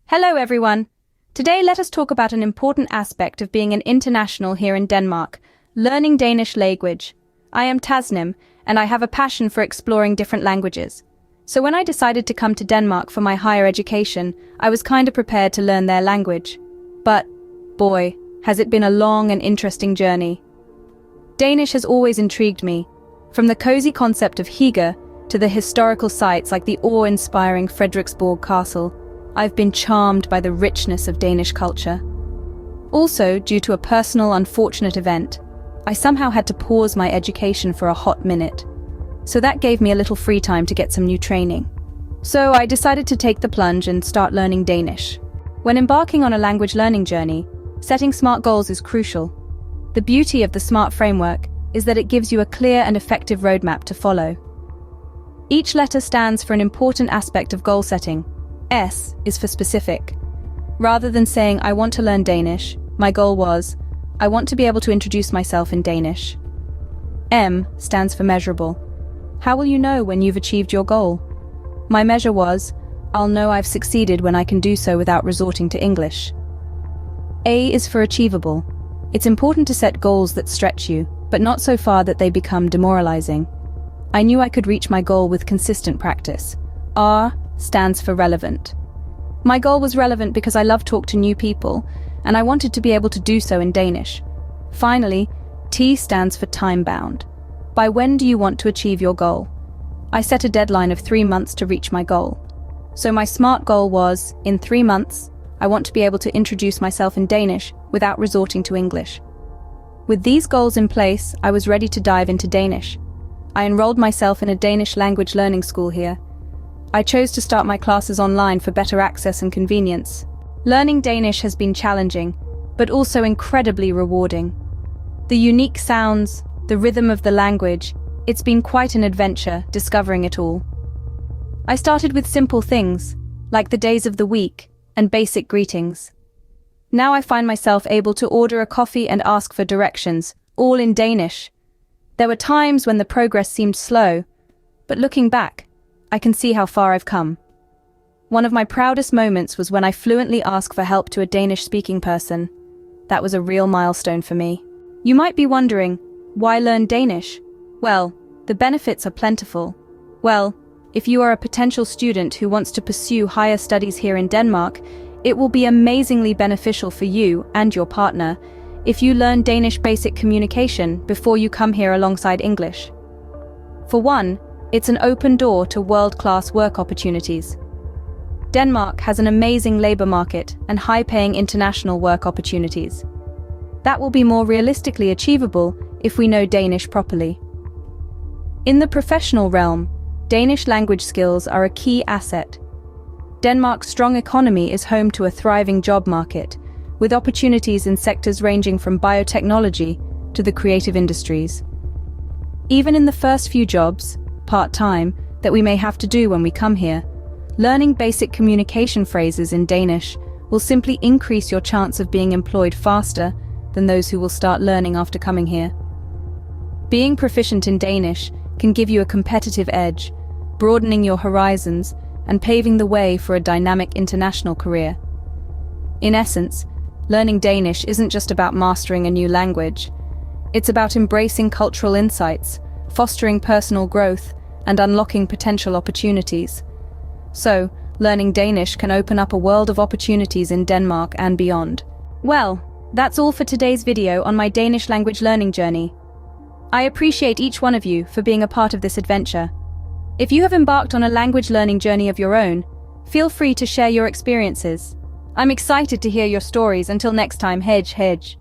Hello everyone! Today let us talk about an important aspect of being an international here in Denmark, learning Danish language. I am Tasnim, and I have a passion for exploring different languages. So when I decided to come to Denmark for my higher education, I was kinda prepared to learn their language. But, boy, has it been a long and interesting journey. Danish has always intrigued me, from the cozy concept of hygge to the historical sites like the awe-inspiring Frederiksborg Castle. I've been charmed by the richness of Danish culture. Also, due to a personal unfortunate event, I somehow had to pause my education for a hot minute. So that gave me a little free time to get some new training. So I decided to take the plunge and start learning Danish. When embarking on a language learning journey, setting SMART goals is crucial. The beauty of the SMART framework is that it gives you a clear and effective roadmap to follow. Each letter stands for an important aspect of goal setting. S is for specific. Rather than saying, I want to learn Danish, my goal was, I want to be able to introduce myself in Danish. M stands for measurable. How will you know when you've achieved your goal? My measure was, I'll know I've succeeded when I can do so without resorting to English. A is for achievable. It's important to set goals that stretch you, but not so far that they become demoralizing. I knew I could reach my goal with consistent practice. R stands for relevant. My goal was relevant because I love talk to new people, and I wanted to be able to do so in Danish. Finally, T stands for time-bound. By when do you want to achieve your goal? I set a deadline of 3 months to reach my goal. So my SMART goal was, in 3 months, I want to be able to introduce myself in Danish without resorting to English. With these goals in place, I was ready to dive into Danish. I enrolled myself in a Danish language learning school here. I chose to start my classes online for better access and convenience. Learning Danish has been challenging, but also incredibly rewarding. The unique sounds, the rhythm of the language, it's been quite an adventure discovering it all. I started with simple things, like the days of the week and basic greetings. Now I find myself able to order a coffee and ask for directions, all in Danish. There were times when the progress seemed slow, but looking back, I can see how far I've come. One of my proudest moments was when I fluently asked for help to a Danish-speaking person. That was a real milestone for me. You might be wondering, why learn Danish? Well, the benefits are plentiful. Well, if you are a potential student who wants to pursue higher studies here in Denmark, it will be amazingly beneficial for you and your partner if you learn Danish basic communication before you come here alongside English. For one, it's an open door to world-class work opportunities. Denmark has an amazing labor market and high-paying international work opportunities. That will be more realistically achievable if we know Danish properly. In the professional realm, Danish language skills are a key asset. Denmark's strong economy is home to a thriving job market, with opportunities in sectors ranging from biotechnology to the creative industries. Even in the first few jobs, part-time, that we may have to do when we come here, learning basic communication phrases in Danish will simply increase your chance of being employed faster than those who will start learning after coming here. Being proficient in Danish can give you a competitive edge, broadening your horizons and paving the way for a dynamic international career. In essence, learning Danish isn't just about mastering a new language. It's about embracing cultural insights, fostering personal growth, and unlocking potential opportunities. So, learning Danish can open up a world of opportunities in Denmark and beyond. Well, that's all for today's video on my Danish language learning journey. I appreciate each one of you for being a part of this adventure. If you have embarked on a language learning journey of your own, feel free to share your experiences. I'm excited to hear your stories. Until next time, hedge.